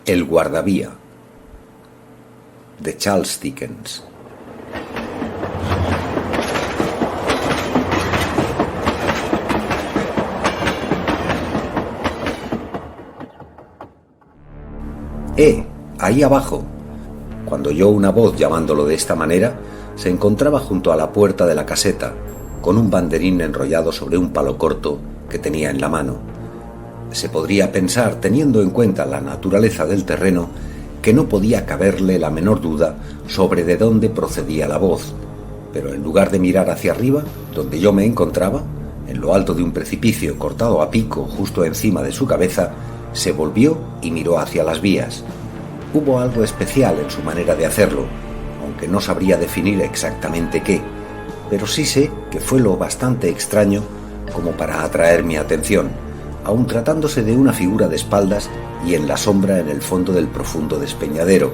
El guardavía, de Charles Dickens. Ahí abajo. Cuando oyó una voz llamándolo de esta manera, se encontraba junto a la puerta de la caseta, con un banderín enrollado sobre un palo corto que tenía en la mano. Se podría pensar, teniendo en cuenta la naturaleza del terreno, que no podía caberle la menor duda sobre de dónde procedía la voz, pero en lugar de mirar hacia arriba, donde yo me encontraba, en lo alto de un precipicio cortado a pico justo encima de su cabeza, se volvió y miró hacia las vías. Hubo algo especial en su manera de hacerlo, aunque no sabría definir exactamente qué, pero sí sé que fue lo bastante extraño como para atraer mi atención, aun tratándose de una figura de espaldas y en la sombra en el fondo del profundo despeñadero,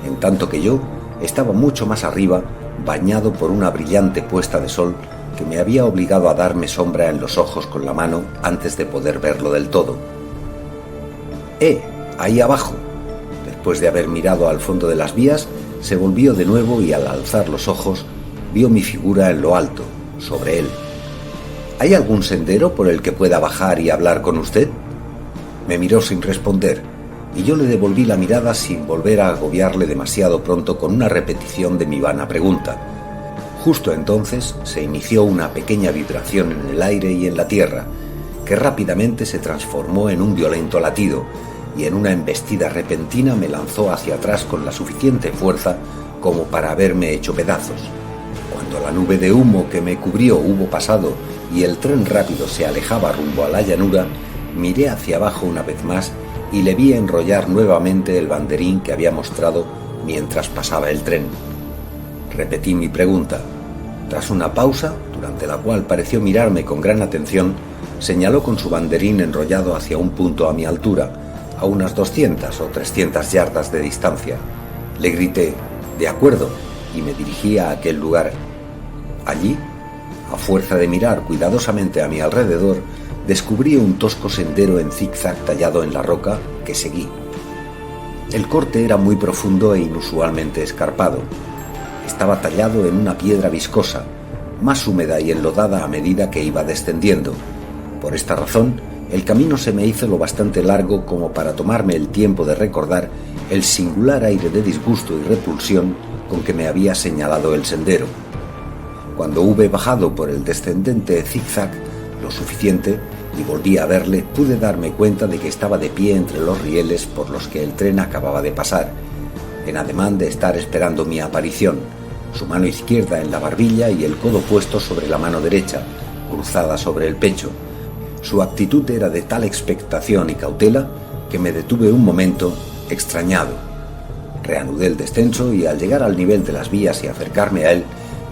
en tanto que yo estaba mucho más arriba, bañado por una brillante puesta de sol que me había obligado a darme sombra en los ojos con la mano antes de poder verlo del todo. Ahí abajo. Después de haber mirado al fondo de las vías, se volvió de nuevo y al alzar los ojos, vio mi figura en lo alto, sobre él. ¿Hay algún sendero por el que pueda bajar y hablar con usted? Me miró sin responder, y yo le devolví la mirada sin volver a agobiarle demasiado pronto con una repetición de mi vana pregunta. Justo entonces se inició una pequeña vibración en el aire y en la tierra, que rápidamente se transformó en un violento latido, y en una embestida repentina me lanzó hacia atrás con la suficiente fuerza como para haberme hecho pedazos. Cuando la nube de humo que me cubrió hubo pasado y el tren rápido se alejaba rumbo a la llanura, miré hacia abajo una vez más y le vi enrollar nuevamente el banderín que había mostrado mientras pasaba el tren. Repetí mi pregunta. Tras una pausa, durante la cual pareció mirarme con gran atención, señaló con su banderín enrollado hacia un punto a mi altura, a unas 200 o 300 yardas de distancia. Le grité, «De acuerdo», y me dirigí a aquel lugar. Allí, a fuerza de mirar cuidadosamente a mi alrededor, descubrí un tosco sendero en zigzag tallado en la roca que seguí. El corte era muy profundo e inusualmente escarpado. Estaba tallado en una piedra viscosa, más húmeda y enlodada a medida que iba descendiendo. Por esta razón, el camino se me hizo lo bastante largo como para tomarme el tiempo de recordar el singular aire de disgusto y repulsión con que me había señalado el sendero. Cuando hube bajado por el descendente zigzag lo suficiente y volví a verle, pude darme cuenta de que estaba de pie entre los rieles por los que el tren acababa de pasar, en ademán de estar esperando mi aparición, su mano izquierda en la barbilla y el codo puesto sobre la mano derecha, cruzada sobre el pecho. Su actitud era de tal expectación y cautela que me detuve un momento, extrañado. Reanudé el descenso y al llegar al nivel de las vías y acercarme a él,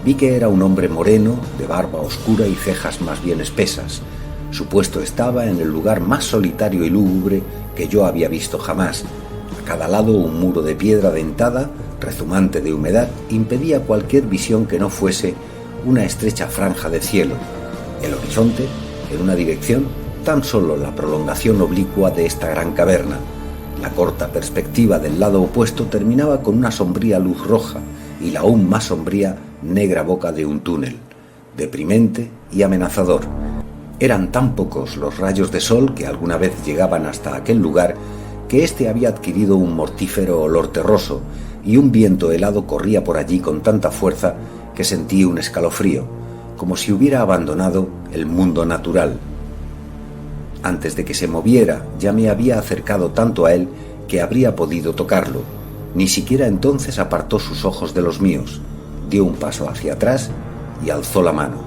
vi que era un hombre moreno, de barba oscura y cejas más bien espesas. Su puesto estaba en el lugar más solitario y lúgubre que yo había visto jamás. A cada lado un muro de piedra dentada, rezumante de humedad, impedía cualquier visión que no fuese una estrecha franja de cielo. El horizonte, en una dirección, tan solo la prolongación oblicua de esta gran caverna. La corta perspectiva del lado opuesto terminaba con una sombría luz roja y la aún más sombría negra boca de un túnel, deprimente y amenazador. Eran tan pocos los rayos de sol que alguna vez llegaban hasta aquel lugar que éste había adquirido un mortífero olor terroso y un viento helado corría por allí con tanta fuerza que sentí un escalofrío, como si hubiera abandonado el mundo natural. Antes de que se moviera, ya me había acercado tanto a él que habría podido tocarlo. Ni siquiera entonces apartó sus ojos de los míos. Dio un paso hacia atrás y alzó la mano.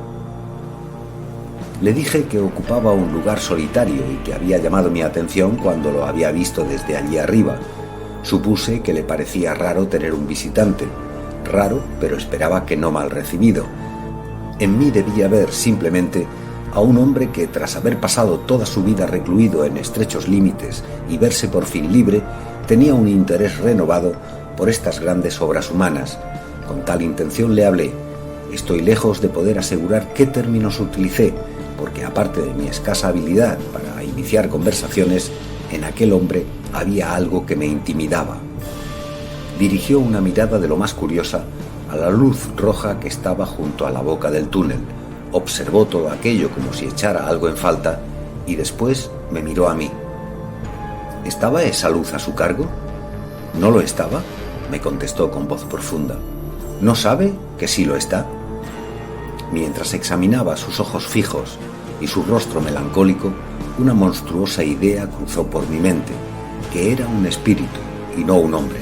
Le dije que ocupaba un lugar solitario y que había llamado mi atención cuando lo había visto desde allí arriba. Supuse que le parecía raro tener un visitante. Raro, pero esperaba que no mal recibido. En mí debía ver simplemente a un hombre que, tras haber pasado toda su vida recluido en estrechos límites y verse por fin libre, tenía un interés renovado por estas grandes obras humanas. Con tal intención le hablé. Estoy lejos de poder asegurar qué términos utilicé, porque aparte de mi escasa habilidad para iniciar conversaciones, En aquel hombre había algo que me intimidaba. Dirigió una mirada de lo más curiosa a la luz roja que estaba junto a la boca del túnel. Observó todo aquello como si echara algo en falta y después me miró a mí. ¿Estaba esa luz a su cargo? ¿No lo estaba?, me contestó con voz profunda. ¿No sabe que sí lo está? Mientras examinaba sus ojos fijos y su rostro melancólico, una monstruosa idea cruzó por mi mente, que era un espíritu y no un hombre.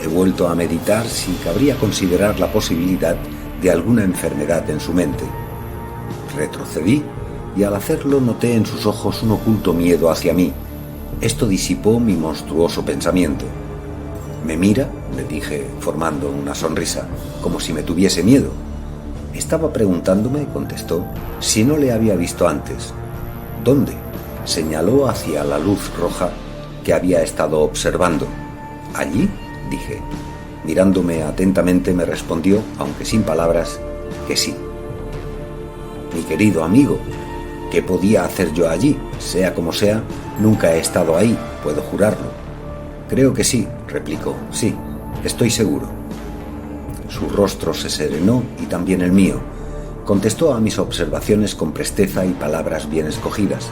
He vuelto a meditar si cabría considerar la posibilidad de alguna enfermedad en su mente. Retrocedí y al hacerlo noté en sus ojos un oculto miedo hacia mí. Esto disipó mi monstruoso pensamiento. «¿Me mira?», le dije, formando una sonrisa, como si me tuviese miedo. Estaba preguntándome, contestó, si no le había visto antes. «¿Dónde?», señaló hacia la luz roja que había estado observando. «¿Allí?», dije. Mirándome atentamente me respondió, aunque sin palabras, que sí. «Mi querido amigo, ¿qué podía hacer yo allí? Sea como sea, nunca he estado ahí, puedo jurarlo». «Creo que sí», replicó. «Sí, estoy seguro». Su rostro se serenó y también el mío. Contestó a mis observaciones con presteza y palabras bien escogidas.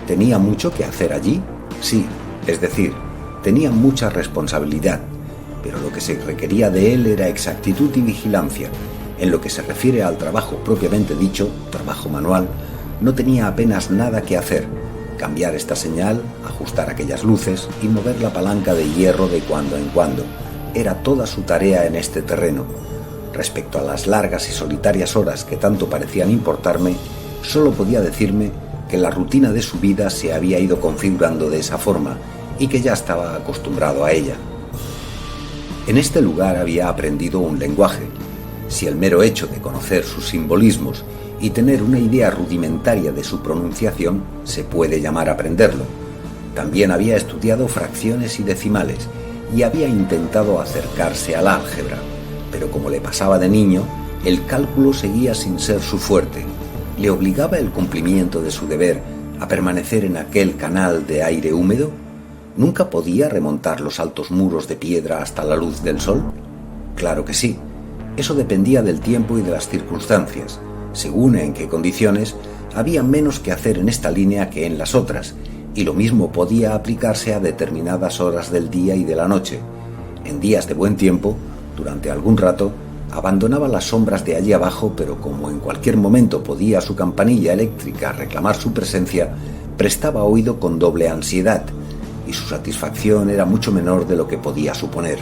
¿Tenía mucho que hacer allí? Sí, es decir, tenía mucha responsabilidad, pero lo que se requería de él era exactitud y vigilancia. En lo que se refiere al trabajo propiamente dicho, trabajo manual, no tenía apenas nada que hacer. Cambiar esta señal, ajustar aquellas luces y mover la palanca de hierro de cuando en cuando. Era toda su tarea en este terreno. Respecto a las largas y solitarias horas que tanto parecían importarme, solo podía decirme que la rutina de su vida se había ido configurando de esa forma y que ya estaba acostumbrado a ella. En este lugar había aprendido un lenguaje. Si el mero hecho de conocer sus simbolismos y tener una idea rudimentaria de su pronunciación se puede llamar aprenderlo. También había estudiado fracciones y decimales y había intentado acercarse al álgebra, pero como le pasaba de niño, el cálculo seguía sin ser su fuerte. ¿Le obligaba el cumplimiento de su deber a permanecer en aquel canal de aire húmedo? ¿Nunca podía remontar los altos muros de piedra hasta la luz del sol? Claro que sí. Eso dependía del tiempo y de las circunstancias. Según en qué condiciones, había menos que hacer en esta línea que en las otras, y lo mismo podía aplicarse a determinadas horas del día y de la noche. En días de buen tiempo, durante algún rato, abandonaba las sombras de allí abajo, pero como en cualquier momento podía su campanilla eléctrica reclamar su presencia, prestaba oído con doble ansiedad, y su satisfacción era mucho menor de lo que podía suponer.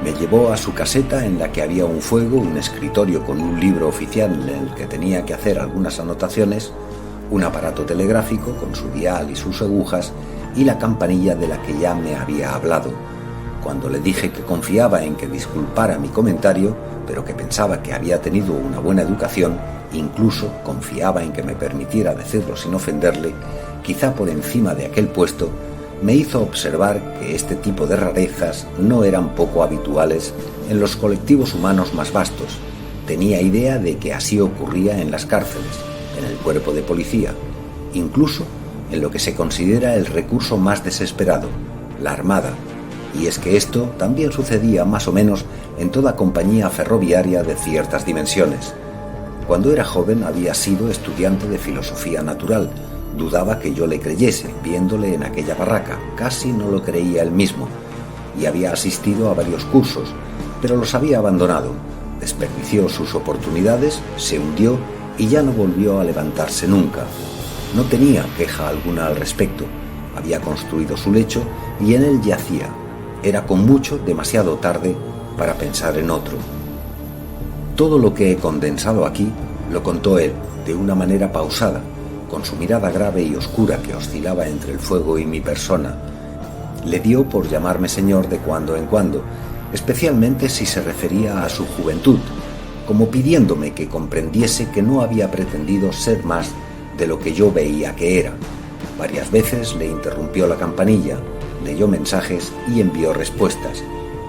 Me llevó a su caseta en la que había un fuego, un escritorio con un libro oficial en el que tenía que hacer algunas anotaciones, un aparato telegráfico con su dial y sus agujas y la campanilla de la que ya me había hablado. Cuando le dije que confiaba en que disculpara mi comentario, pero que pensaba que había tenido una buena educación, incluso confiaba en que me permitiera decirlo sin ofenderle, quizá por encima de aquel puesto, me hizo observar que este tipo de rarezas no eran poco habituales en los colectivos humanos más vastos. Tenía idea de que así ocurría en las cárceles, en el cuerpo de policía, incluso en lo que se considera el recurso más desesperado, la armada, y es que esto también sucedía más o menos en toda compañía ferroviaria de ciertas dimensiones. Cuando era joven había sido estudiante de filosofía natural. Dudaba que yo le creyese, viéndole en aquella barraca, casi no lo creía él mismo, y había asistido a varios cursos, pero los había abandonado, desperdició sus oportunidades, se hundió y ya no volvió a levantarse nunca. No tenía queja alguna al respecto, había construido su lecho y en él yacía. Era con mucho demasiado tarde para pensar en otro. Todo lo que he condensado aquí lo contó él de una manera pausada, con su mirada grave y oscura que oscilaba entre el fuego y mi persona. Le dio por llamarme señor de cuando en cuando, especialmente si se refería a su juventud, como pidiéndome que comprendiese que no había pretendido ser más de lo que yo veía que era. Varias veces le interrumpió la campanilla, leyó mensajes y envió respuestas.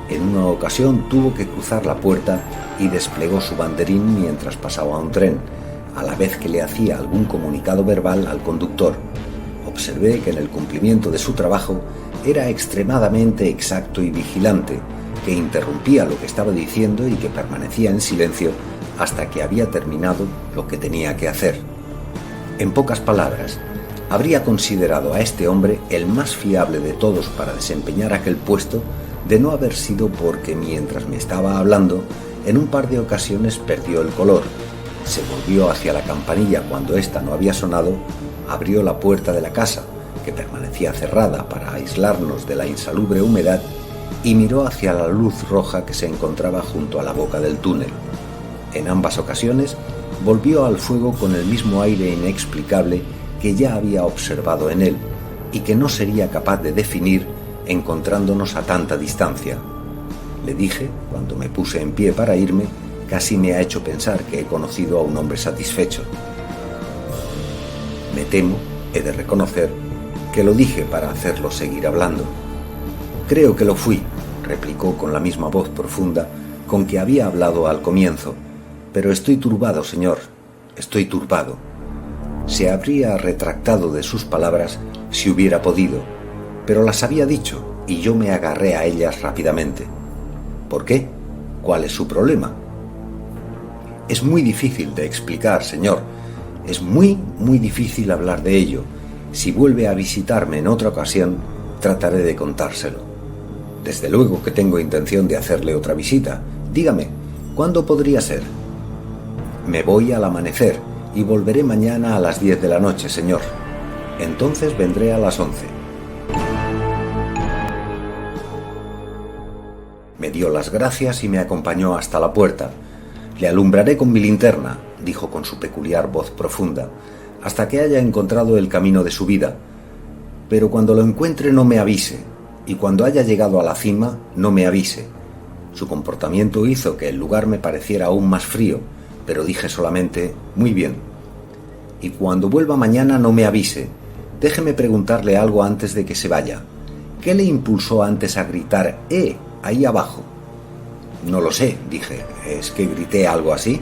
En una ocasión tuvo que cruzar la puerta y desplegó su banderín mientras pasaba un tren, a la vez que le hacía algún comunicado verbal al conductor. observé que en el cumplimiento de su trabajo era extremadamente exacto y vigilante, que interrumpía lo que estaba diciendo y que permanecía en silencio hasta que había terminado lo que tenía que hacer. En pocas palabras, habría considerado a este hombre el más fiable de todos para desempeñar aquel puesto, de no haber sido porque mientras me estaba hablando, en un par de ocasiones perdió el color, se volvió hacia la campanilla cuando ésta no había sonado, abrió la puerta de la casa, que permanecía cerrada para aislarnos de la insalubre humedad, y miró hacia la luz roja que se encontraba junto a la boca del túnel. En ambas ocasiones volvió al fuego con el mismo aire inexplicable que ya había observado en él y que no sería capaz de definir encontrándonos a tanta distancia. Le dije, cuando me puse en pie para irme, casi me ha hecho pensar que he conocido a un hombre satisfecho. Me temo, he de reconocer, que lo dije para hacerlo seguir hablando. Creo que lo fui, replicó con la misma voz profunda con que había hablado al comienzo, pero estoy turbado, señor, estoy turbado. Se habría retractado de sus palabras si hubiera podido, pero las había dicho y yo me agarré a ellas rápidamente. ¿Por qué? ¿Cuál es su problema? Es muy difícil de explicar, señor. Es muy difícil hablar de ello. Si vuelve a visitarme en otra ocasión, trataré de contárselo. Desde luego que tengo intención de hacerle otra visita. Dígame, ¿cuándo podría ser? Me voy al amanecer y volveré mañana a las 10 de la noche, señor. Entonces vendré a las 11. Me dio las gracias y me acompañó hasta la puerta. Le alumbraré con mi linterna, dijo con su peculiar voz profunda, hasta que haya encontrado el camino de su vida. Pero cuando lo encuentre no me avise, y cuando haya llegado a la cima no me avise. Su comportamiento hizo que el lugar me pareciera aún más frío, pero dije solamente, muy bien. Y cuando vuelva mañana no me avise. Déjeme preguntarle algo antes de que se vaya. ¿Qué le impulsó antes a gritar ahí abajo? No lo sé, dije. ¿Es que grité algo así?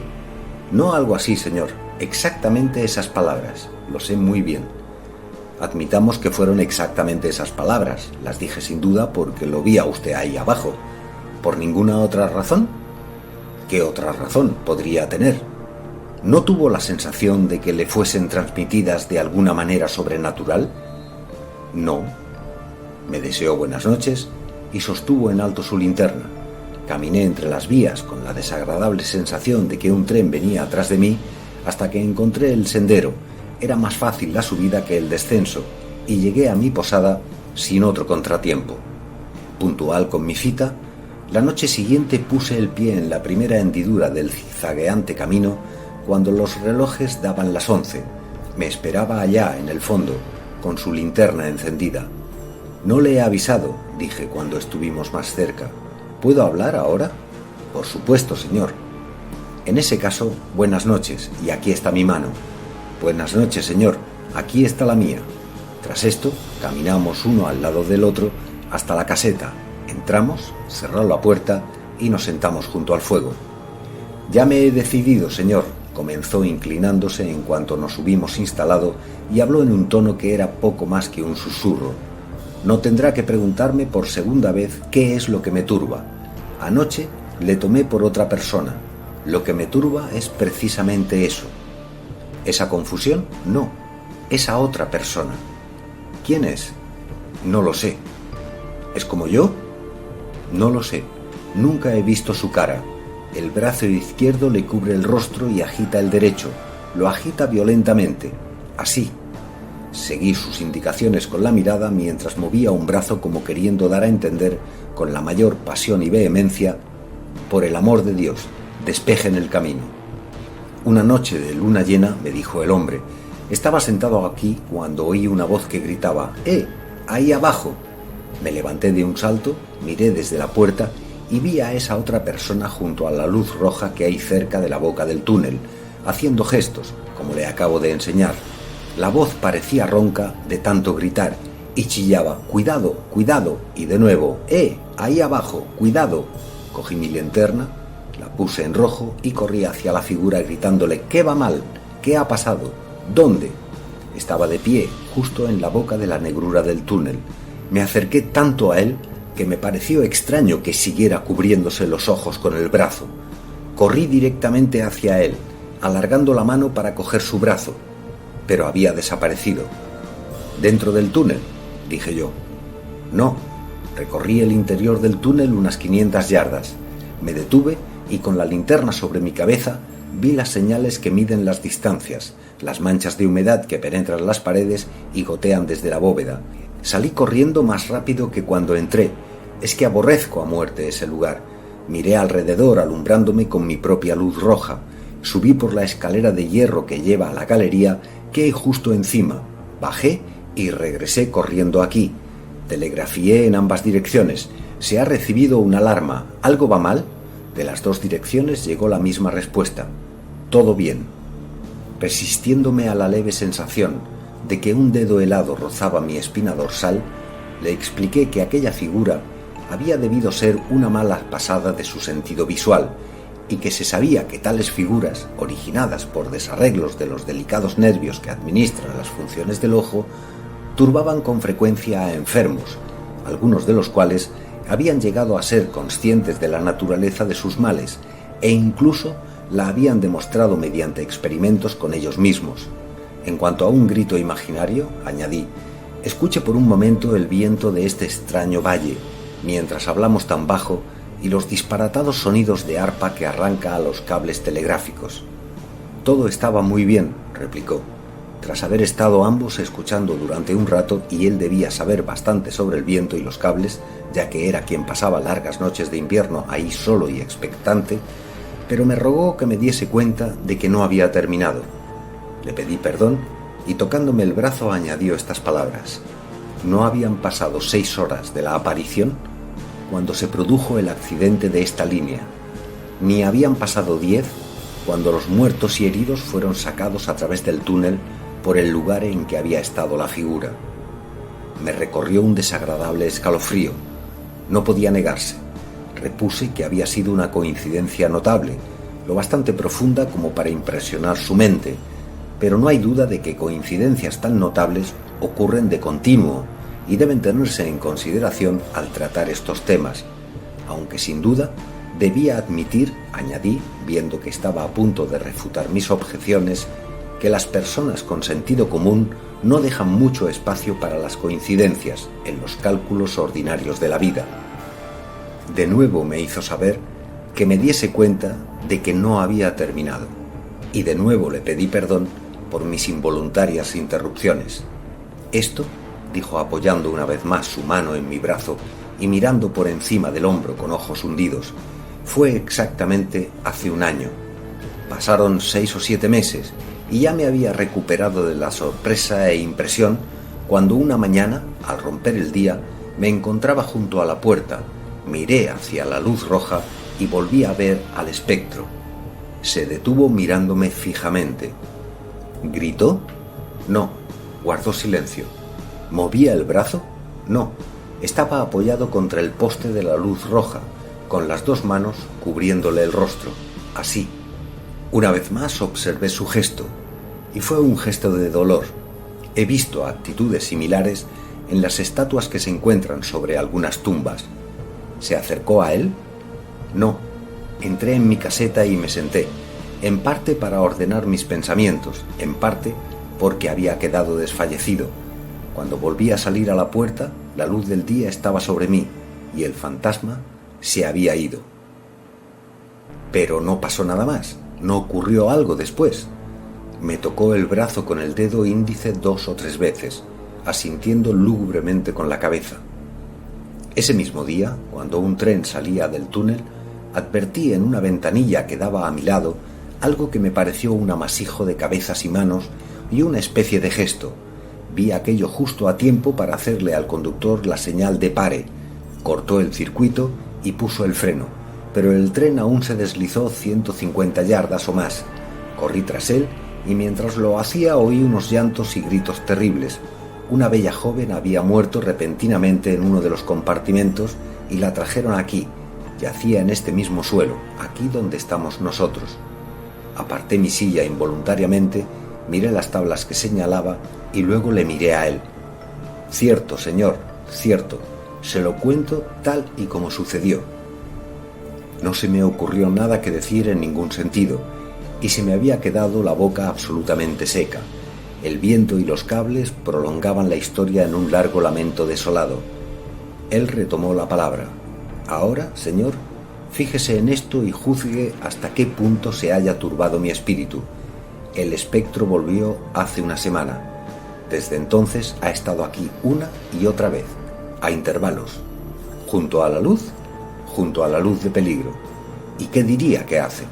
No algo así, señor. Exactamente esas palabras. Lo sé muy bien. Admitamos que fueron exactamente esas palabras. Las dije sin duda porque lo vi a usted ahí abajo. ¿Por ninguna otra razón? ¿Qué otra razón podría tener? ¿No tuvo la sensación de que le fuesen transmitidas de alguna manera sobrenatural? No. Me deseó buenas noches y sostuvo en alto su linterna. Caminé entre las vías con la desagradable sensación de que un tren venía atrás de mí hasta que encontré el sendero. Era más fácil la subida que el descenso y llegué a mi posada sin otro contratiempo. Puntual con mi cita, la noche siguiente puse el pie en la primera hendidura del zigzagueante camino cuando los relojes daban las 11. Me esperaba allá en el fondo, con su linterna encendida. No le he avisado, dije cuando estuvimos más cerca. ¿Puedo hablar ahora? Por supuesto, señor. En ese caso, buenas noches, y aquí está mi mano. Buenas noches, señor, aquí está la mía. Tras esto, caminamos uno al lado del otro hasta la caseta. Entramos, cerró la puerta y nos sentamos junto al fuego. Ya me he decidido, señor, comenzó inclinándose en cuanto nos hubimos instalado y habló en un tono que era poco más que un susurro. No tendrá que preguntarme por segunda vez qué es lo que me turba. Anoche le tomé por otra persona. Lo que me turba es precisamente eso. ¿Esa confusión? No, esa otra persona. ¿Quién es? No lo sé. ¿Es como yo? No lo sé. Nunca he visto su cara. El brazo izquierdo le cubre el rostro y agita el derecho. Lo agita violentamente. Así. Seguí sus indicaciones con la mirada mientras movía un brazo como queriendo dar a entender, con la mayor pasión y vehemencia, por el amor de Dios, despejen el camino. Una noche de luna llena, me dijo el hombre, estaba sentado aquí cuando oí una voz que gritaba, ahí abajo. Me levanté de un salto, miré desde la puerta y vi a esa otra persona junto a la luz roja que hay cerca de la boca del túnel, haciendo gestos, como le acabo de enseñar. La voz parecía ronca de tanto gritar y chillaba, cuidado, cuidado, y de nuevo, ahí abajo, cuidado. Cogí mi linterna, la puse en rojo y corrí hacia la figura gritándole, ¿qué va mal? ¿Qué ha pasado? ¿Dónde? Estaba de pie, justo en la boca de la negrura del túnel. Me acerqué tanto a él que me pareció extraño que siguiera cubriéndose los ojos con el brazo. Corrí directamente hacia él, alargando la mano para coger su brazo, pero había desaparecido. «¿Dentro del túnel?», dije yo. «No». Recorrí el interior del túnel unas 500 yardas. Me detuve y con la linterna sobre mi cabeza vi las señales que miden las distancias, las manchas de humedad que penetran las paredes y gotean desde la bóveda. Salí corriendo más rápido que cuando entré. Es que aborrezco a muerte ese lugar. Miré alrededor alumbrándome con mi propia luz roja. Subí por la escalera de hierro que lleva a la galería que hay justo encima. Bajé y regresé corriendo aquí. Telegrafié en ambas direcciones. «Se ha recibido una alarma. ¿Algo va mal?». De las dos direcciones llegó la misma respuesta. «Todo bien». Resistiéndome a la leve sensación de que un dedo helado rozaba mi espina dorsal, le expliqué que aquella figura había debido ser una mala pasada de su sentido visual y que se sabía que tales figuras, originadas por desarreglos de los delicados nervios que administran las funciones del ojo, turbaban con frecuencia a enfermos, algunos de los cuales habían llegado a ser conscientes de la naturaleza de sus males e incluso la habían demostrado mediante experimentos con ellos mismos. En cuanto a un grito imaginario, añadí, escuche por un momento el viento de este extraño valle, mientras hablamos tan bajo, y los disparatados sonidos de arpa que arranca a los cables telegráficos. Todo estaba muy bien, replicó. Tras haber estado ambos escuchando durante un rato, y él debía saber bastante sobre el viento y los cables, ya que era quien pasaba largas noches de invierno ahí solo y expectante, pero me rogó que me diese cuenta de que no había terminado. Le pedí perdón y tocándome el brazo añadió estas palabras. No habían pasado 6 horas de la aparición cuando se produjo el accidente de esta línea, ni habían pasado 10 cuando los muertos y heridos fueron sacados a través del túnel por el lugar en que había estado la figura. Me recorrió un desagradable escalofrío. No podía negarse. Repuse que había sido una coincidencia notable, lo bastante profunda como para impresionar su mente, pero no hay duda de que coincidencias tan notables ocurren de continuo y deben tenerse en consideración al tratar estos temas, aunque sin duda debía admitir, añadí, viendo que estaba a punto de refutar mis objeciones, que las personas con sentido común no dejan mucho espacio para las coincidencias en los cálculos ordinarios de la vida. De nuevo me hizo saber que me diese cuenta de que no había terminado, y de nuevo le pedí perdón por mis involuntarias interrupciones. Esto, dijo apoyando una vez más su mano en mi brazo y mirando por encima del hombro con ojos hundidos, fue exactamente hace 1 año. Pasaron 6 o 7 meses y ya me había recuperado de la sorpresa e impresión cuando una mañana, al romper el día, me encontraba junto a la puerta, miré hacia la luz roja y volví a ver al espectro. Se detuvo mirándome fijamente. ¿Gritó? No. Guardó silencio. ¿Movía el brazo? No. Estaba apoyado contra el poste de la luz roja, con las 2 manos cubriéndole el rostro. Así. Una vez más observé su gesto, y fue un gesto de dolor. He visto actitudes similares en las estatuas que se encuentran sobre algunas tumbas. ¿Se acercó a él? No. Entré en mi caseta y me senté, en parte para ordenar mis pensamientos, en parte porque había quedado desfallecido. Cuando volví a salir a la puerta, la luz del día estaba sobre mí y el fantasma se había ido. Pero no pasó nada más, no ocurrió algo después. Me tocó el brazo con el dedo índice 2 o 3 veces, asintiendo lúgubremente con la cabeza. Ese mismo día, cuando un tren salía del túnel, advertí en una ventanilla que daba a mi lado algo que me pareció un amasijo de cabezas y manos y una especie de gesto. Vi aquello justo a tiempo para hacerle al conductor la señal de pare. Cortó el circuito y puso el freno, pero el tren aún se deslizó 150 yardas o más. Corrí tras él y mientras lo hacía oí unos llantos y gritos terribles. Una bella joven había muerto repentinamente en uno de los compartimentos y la trajeron aquí. Yacía en este mismo suelo, aquí donde estamos nosotros. Aparté mi silla involuntariamente Miré las tablas que señalaba y luego le miré a él. Cierto, señor, cierto. Se lo cuento tal y como sucedió. No se me ocurrió nada que decir en ningún sentido, y se me había quedado la boca absolutamente seca. El viento y los cables prolongaban la historia en un largo lamento desolado. Él retomó la palabra. Ahora, señor, fíjese en esto y juzgue hasta qué punto se haya turbado mi espíritu. El espectro volvió hace una semana. Desde entonces ha estado aquí una y otra vez, a intervalos. ¿Junto a la luz? Junto a la luz de peligro. ¿Y qué diría que hace?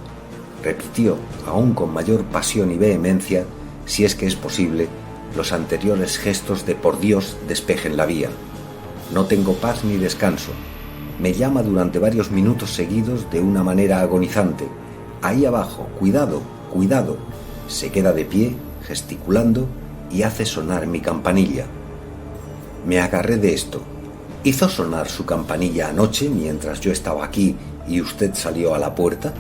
Repitió, aún con mayor pasión y vehemencia, si es que es posible, los anteriores gestos de por Dios despejen la vía. No tengo paz ni descanso. Me llama durante varios minutos seguidos de una manera agonizante. Ahí abajo, cuidado, cuidado. Se queda de pie, gesticulando, y hace sonar mi campanilla. Me agarré de esto. ¿Hizo sonar su campanilla anoche mientras yo estaba aquí y usted salió a la puerta?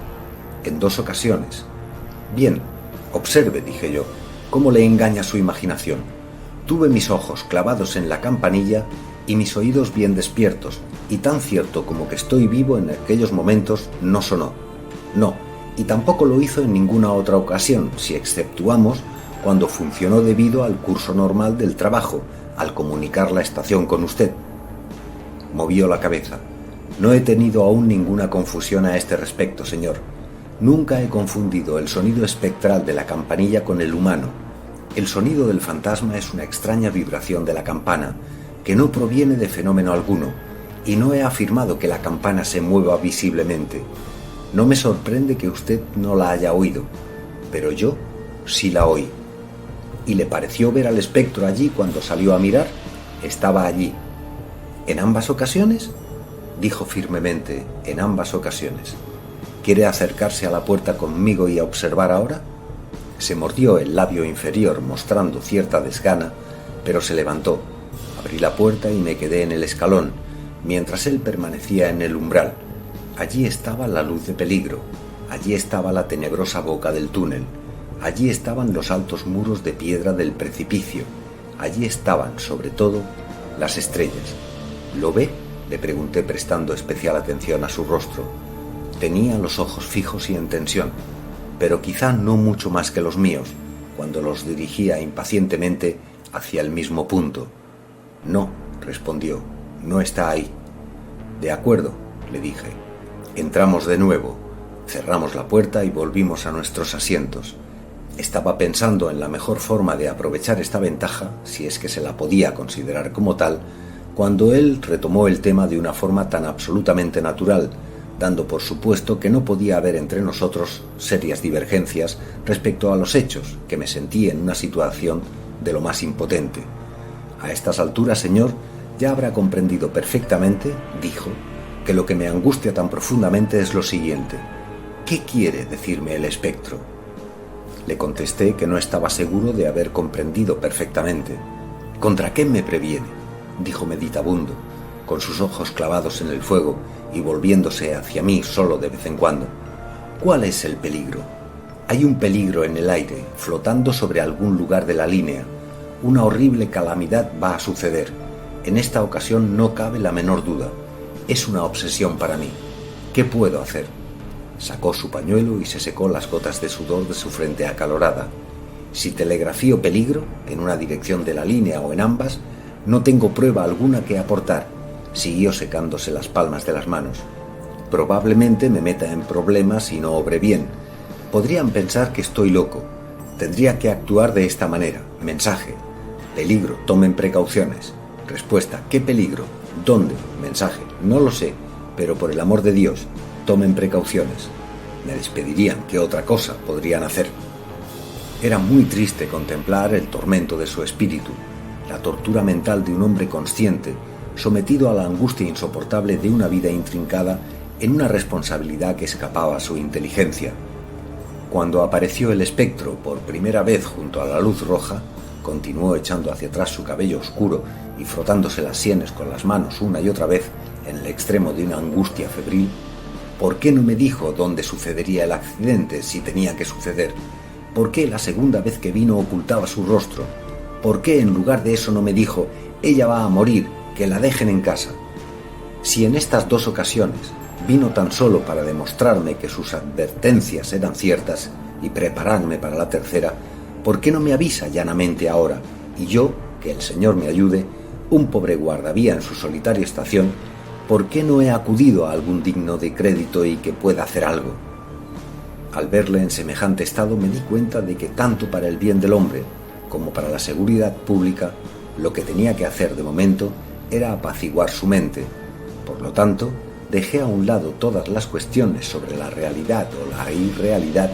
En 2 ocasiones. Bien, observe, dije yo, cómo le engaña su imaginación. Tuve mis ojos clavados en la campanilla y mis oídos bien despiertos, y tan cierto como que estoy vivo en aquellos momentos no sonó. No, y tampoco lo hizo en ninguna otra ocasión, si exceptuamos cuando funcionó debido al curso normal del trabajo, al comunicar la estación con usted. Movió la cabeza. No he tenido aún ninguna confusión a este respecto, señor. Nunca he confundido el sonido espectral de la campanilla con el humano. El sonido del fantasma es una extraña vibración de la campana, que no proviene de fenómeno alguno, y no he afirmado que la campana se mueva visiblemente. No me sorprende que usted no la haya oído, pero yo sí la oí. ¿Y le pareció ver al espectro allí cuando salió a mirar? Estaba allí. ¿En ambas ocasiones? Dijo firmemente, en ambas ocasiones. ¿Quiere acercarse a la puerta conmigo y a observar ahora? Se mordió el labio inferior mostrando cierta desgana, pero se levantó. Abrí la puerta y me quedé en el escalón, mientras él permanecía en el umbral. Allí estaba la luz de peligro, allí estaba la tenebrosa boca del túnel, allí estaban los altos muros de piedra del precipicio, allí estaban, sobre todo, las estrellas. ¿Lo ve?, le pregunté prestando especial atención a su rostro. Tenía los ojos fijos y en tensión, pero quizá no mucho más que los míos, cuando los dirigía impacientemente hacia el mismo punto. No, respondió, no está ahí. De acuerdo, le dije. Entramos de nuevo, cerramos la puerta y volvimos a nuestros asientos. Estaba pensando en la mejor forma de aprovechar esta ventaja, si es que se la podía considerar como tal, cuando él retomó el tema de una forma tan absolutamente natural, dando por supuesto que no podía haber entre nosotros serias divergencias respecto a los hechos, que me sentí en una situación de lo más impotente. A estas alturas, señor, ya habrá comprendido perfectamente, dijo, que lo que me angustia tan profundamente es lo siguiente. ¿Qué quiere decirme el espectro? Le contesté que no estaba seguro de haber comprendido perfectamente. ¿Contra qué me previene?, dijo meditabundo, con sus ojos clavados en el fuego y volviéndose hacia mí solo de vez en cuando. ¿Cuál es el peligro? Hay un peligro en el aire, flotando sobre algún lugar de la línea. Una horrible calamidad va a suceder. En esta ocasión no cabe la menor duda. Es una obsesión para mí. ¿Qué puedo hacer? Sacó su pañuelo y se secó las gotas de sudor de su frente acalorada. Si telegrafío peligro, en una dirección de la línea o en ambas, no tengo prueba alguna que aportar. Siguió secándose las palmas de las manos. Probablemente me meta en problemas y no obre bien. Podrían pensar que estoy loco. Tendría que actuar de esta manera. Mensaje. Peligro, tomen precauciones. Respuesta, ¿qué peligro? ¿Dónde? Mensaje, no lo sé, pero por el amor de Dios, tomen precauciones. Me despedirían, ¿qué otra cosa podrían hacer? Era muy triste contemplar el tormento de su espíritu, la tortura mental de un hombre consciente, sometido a la angustia insoportable de una vida intrincada en una responsabilidad que escapaba a su inteligencia. Cuando apareció el espectro por primera vez junto a la luz roja, continuó echando hacia atrás su cabello oscuro y frotándose las sienes con las manos una y otra vez en el extremo de una angustia febril. ¿Por qué no me dijo dónde sucedería el accidente si tenía que suceder? ¿Por qué la segunda vez que vino ocultaba su rostro? ¿Por qué en lugar de eso no me dijo: ella va a morir, que la dejen en casa? Si en estas 2 ocasiones vino tan solo para demostrarme que sus advertencias eran ciertas y prepararme para la tercera, ¿por qué no me avisa llanamente ahora? Y yo, que el Señor me ayude, un pobre guardavía en su solitaria estación, ¿por qué no he acudido a algún digno de crédito y que pueda hacer algo? Al verle en semejante estado me di cuenta de que tanto para el bien del hombre como para la seguridad pública, lo que tenía que hacer de momento era apaciguar su mente. Por lo tanto, dejé a un lado todas las cuestiones sobre la realidad o la irrealidad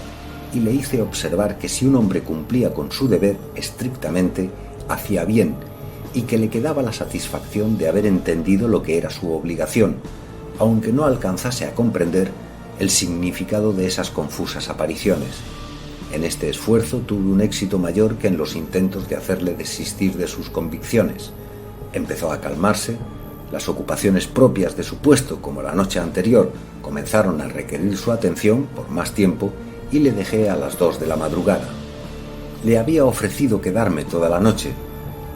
y le hice observar que si un hombre cumplía con su deber estrictamente, hacía bien, y que le quedaba la satisfacción de haber entendido lo que era su obligación, aunque no alcanzase a comprender el significado de esas confusas apariciones. En este esfuerzo tuve un éxito mayor que en los intentos de hacerle desistir de sus convicciones. Empezó a calmarse, las ocupaciones propias de su puesto, como la noche anterior, comenzaron a requerir su atención por más tiempo y le dejé a las 2 de la madrugada. Le había ofrecido quedarme toda la noche,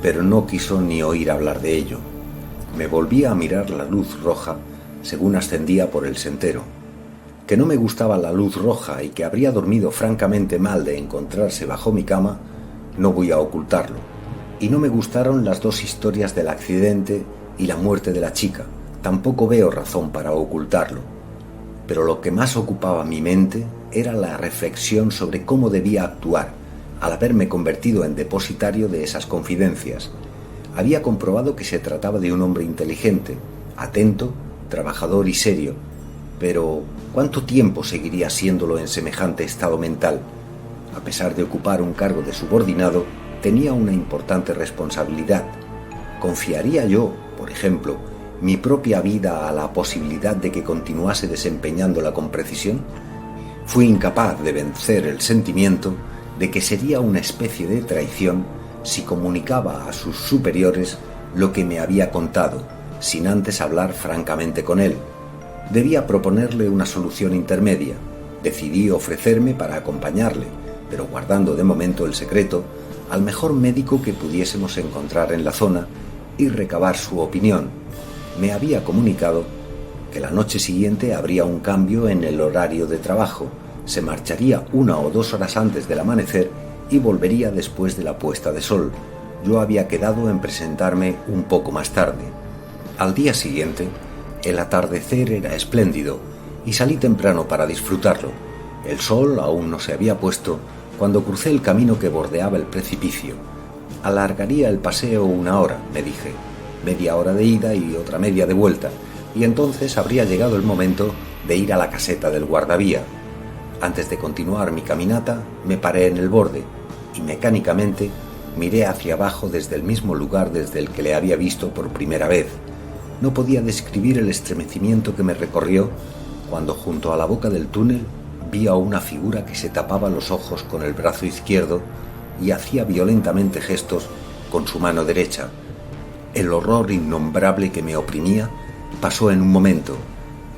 pero no quiso ni oír hablar de ello. Me volví a mirar la luz roja según ascendía por el sendero. Que no me gustaba la luz roja y que habría dormido francamente mal de encontrarse bajo mi cama, no voy a ocultarlo. Y no me gustaron las 2 historias del accidente y la muerte de la chica, tampoco veo razón para ocultarlo. Pero lo que más ocupaba mi mente era la reflexión sobre cómo debía actuar al haberme convertido en depositario de esas confidencias. Había comprobado que se trataba de un hombre inteligente, atento, trabajador y serio, pero ¿cuánto tiempo seguiría siéndolo en semejante estado mental? A pesar de ocupar un cargo de subordinado, tenía una importante responsabilidad. ¿Confiaría yo, por ejemplo, mi propia vida a la posibilidad de que continuase desempeñándola con precisión? Fui incapaz de vencer el sentimiento de que sería una especie de traición si comunicaba a sus superiores lo que me había contado, sin antes hablar francamente con él. Debía proponerle una solución intermedia. Decidí ofrecerme para acompañarle, pero guardando de momento el secreto, al mejor médico que pudiésemos encontrar en la zona y recabar su opinión. Me había comunicado que la noche siguiente habría un cambio en el horario de trabajo. Se marcharía 1 o 2 horas antes del amanecer y volvería después de la puesta de sol. Yo había quedado en presentarme un poco más tarde. Al día siguiente, el atardecer era espléndido y salí temprano para disfrutarlo. El sol aún no se había puesto cuando crucé el camino que bordeaba el precipicio. Alargaría el paseo 1 hora, me dije, media hora de ida y otra media de vuelta, y entonces habría llegado el momento de ir a la caseta del guardavía. Antes de continuar mi caminata, me paré en el borde y mecánicamente miré hacia abajo desde el mismo lugar desde el que le había visto por primera vez. No podía describir el estremecimiento que me recorrió cuando junto a la boca del túnel vi a una figura que se tapaba los ojos con el brazo izquierdo y hacía violentamente gestos con su mano derecha. El horror innombrable que me oprimía pasó en un momento,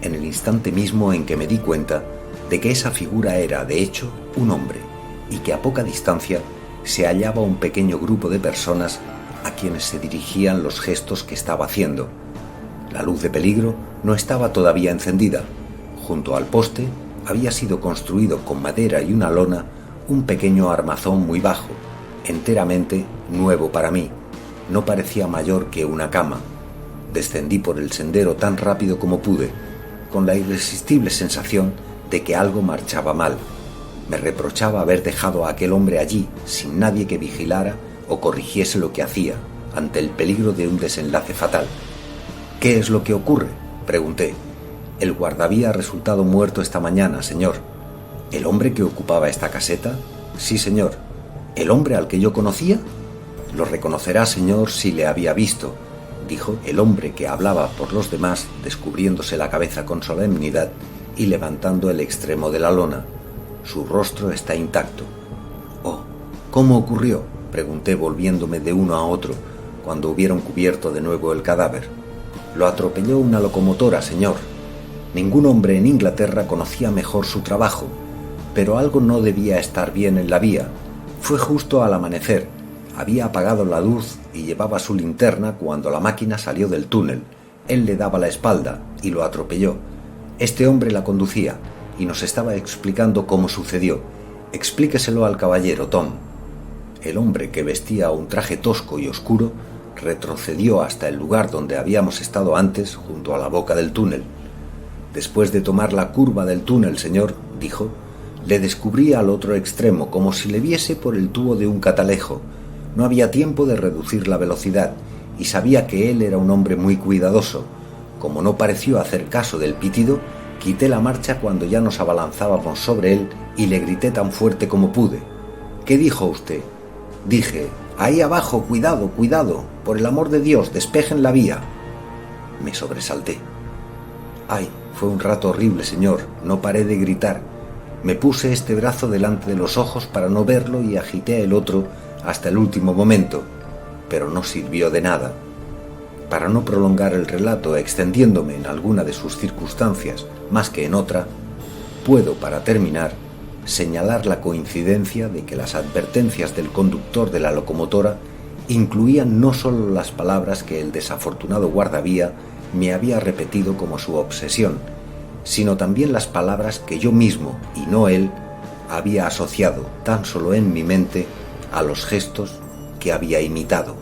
en el instante mismo en que me di cuenta de que esa figura era, de hecho, un hombre, y que a poca distancia se hallaba un pequeño grupo de personas a quienes se dirigían los gestos que estaba haciendo. La luz de peligro no estaba todavía encendida. Junto al poste había sido construido con madera y una lona un pequeño armazón muy bajo, enteramente nuevo para mí. No parecía mayor que una cama. Descendí por el sendero tan rápido como pude, con la irresistible sensación de que algo marchaba mal. Me reprochaba haber dejado a aquel hombre allí, sin nadie que vigilara o corrigiese lo que hacía, ante el peligro de un desenlace fatal. «¿Qué es lo que ocurre?», pregunté. «El guardavía ha resultado muerto esta mañana, señor». «¿El hombre que ocupaba esta caseta?». «Sí, señor». «¿El hombre al que yo conocía?». «Lo reconocerá, señor, si le había visto», dijo el hombre que hablaba por los demás, descubriéndose la cabeza con solemnidad y levantando el extremo de la lona. «Su rostro está intacto». «Oh, ¿cómo ocurrió?», pregunté volviéndome de uno a otro, cuando hubieron cubierto de nuevo el cadáver. «Lo atropelló una locomotora, señor. Ningún hombre en Inglaterra conocía mejor su trabajo. pero algo no debía estar bien en la vía. Fue justo al amanecer. Había apagado la luz y llevaba su linterna cuando la máquina salió del túnel. Él le daba la espalda y lo atropelló. Este hombre la conducía y nos estaba explicando cómo sucedió. Explíqueselo al caballero, Tom. El hombre, que vestía un traje tosco y oscuro, retrocedió hasta el lugar donde habíamos estado antes, junto a la boca del túnel. Después de tomar la curva del túnel, señor, dijo, le descubrí al otro extremo, como si le viese por el tubo de un catalejo. No había tiempo de reducir la velocidad, y sabía que él era un hombre muy cuidadoso. Como no pareció hacer caso del pitido, quité la marcha cuando ya nos abalanzábamos sobre él y le grité tan fuerte como pude. ¿Qué dijo usted? Dije, ahí abajo, cuidado, cuidado, por el amor de Dios, despejen la vía. Me sobresalté. Ay, fue un rato horrible, señor, no paré de gritar. Me puse este brazo delante de los ojos para no verlo y agité el otro hasta el último momento, pero no sirvió de nada. Para no prolongar el relato extendiéndome en alguna de sus circunstancias más que en otra, puedo, para terminar, señalar la coincidencia de que las advertencias del conductor de la locomotora incluían no solo las palabras que el desafortunado guardavía me había repetido como su obsesión, sino también las palabras que yo mismo, y no él, había asociado tan solo en mi mente a los gestos que había imitado.